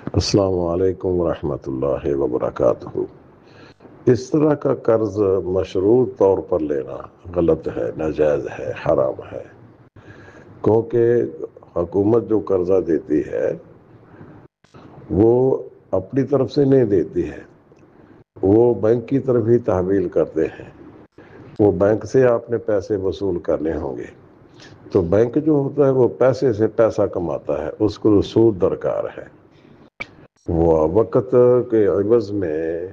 السلام علیکم ورحمۃ اللہ وبرکاتہ۔ اس طرح کا قرض مشروط طور پر لینا غلط ہے، ناجائز ہے، حرام ہے، کیونکہ حکومت جو قرضہ دیتی ہے وہ اپنی طرف سے نہیں دیتی ہے، وہ بینک کی طرف ہی تحویل کرتے ہیں۔ وہ بینک سے آپ نے پیسے وصول کرنے ہوں گے، تو بینک جو ہوتا ہے وہ پیسے سے پیسہ کماتا ہے، اس کو سود درکار ہے۔ وہ وقت کے عوض میں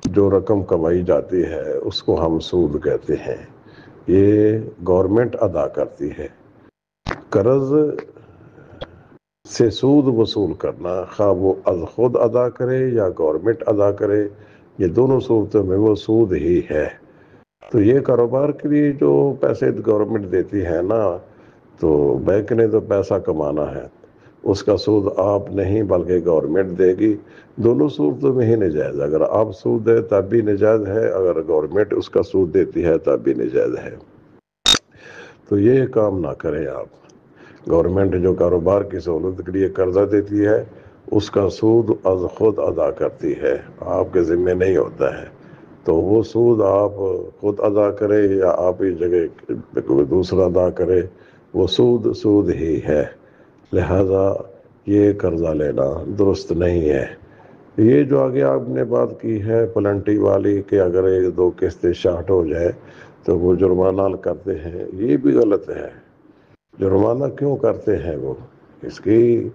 جو رقم کمائی جاتی ہے اس کو ہم سود کہتے ہیں، یہ گورنمنٹ ادا کرتی ہے۔ قرض سے سود وصول کرنا، خواہ وہ از خود ادا کرے یا گورنمنٹ ادا کرے، یہ دونوں صورتوں میں وہ سود ہی ہے۔ تو یہ کاروبار کے لیے جو پیسے گورنمنٹ دیتی ہے نا، تو بینک نے تو پیسہ کمانا ہے، اس کا سود آپ نہیں بلکہ گورنمنٹ دے گی۔ دونوں صورتوں میں ہی نجائز ہے، اگر آپ سود دے تب بھی نجائز ہے، اگر گورنمنٹ اس کا سود دیتی ہے تب بھی نجائز ہے۔ تو یہ کام نہ کریں آپ۔ گورنمنٹ جو کاروبار کی سہولت کے لیے قرضہ دیتی ہے اس کا سود از خود ادا کرتی ہے، آپ کے ذمہ نہیں ہوتا ہے۔ تو وہ سود آپ خود ادا کرے یا آپ ہی جگہ کوئی دوسرا ادا کرے، وہ سود ہی ہے۔ لہذا یہ قرضہ لینا درست نہیں ہے۔ یہ جو آگے آپ نے بات کی ہے پلنٹی والی کہ اگر ایک دو قسطیں شارٹ ہو جائے تو وہ جرمانہ کرتے ہیں، یہ بھی غلط ہے۔ جرمانہ کیوں کرتے ہیں؟ وہ اس کی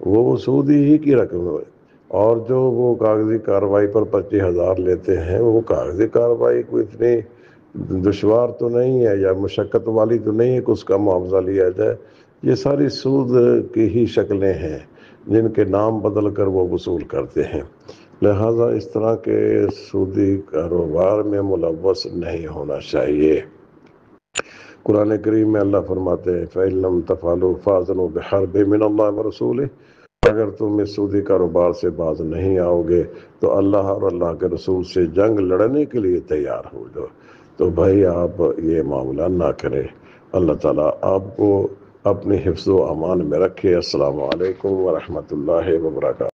وہ سودی ہی کی رقم ہے، اور جو وہ کاغذی کارروائی پر 25,000 لیتے ہیں، وہ کاغذی کارروائی کوئی اتنی دشوار تو نہیں ہے یا مشقت والی تو نہیں ہے کہ اس کا معاوضہ لیا جائے۔ یہ ساری سود کی ہی شکلیں ہیں جن کے نام بدل کر وہ وصول کرتے ہیں۔ لہذا اس طرح کے سودی کاروبار میں ملوث نہیں ہونا چاہیے۔ قرآن کریم میں اللہ فرماتے ہیں فَإِن لَّمْ تَفْعَلُوا فَأْذَنُوا بِحَرْبٍ مِّنَ اللَّهِ وَرَسُولِهِ، اگر تم اس سودی کاروبار سے باز نہیں آؤ گے تو اللہ اور اللہ کے رسول سے جنگ لڑنے کے لیے تیار ہو جاؤ۔ تو بھائی آپ یہ معاملہ نہ کریں۔ اللہ تعالیٰ آپ کو اپنے حفظ و امان میں رکھے۔ السلام علیکم ورحمۃ اللہ وبرکاتہ۔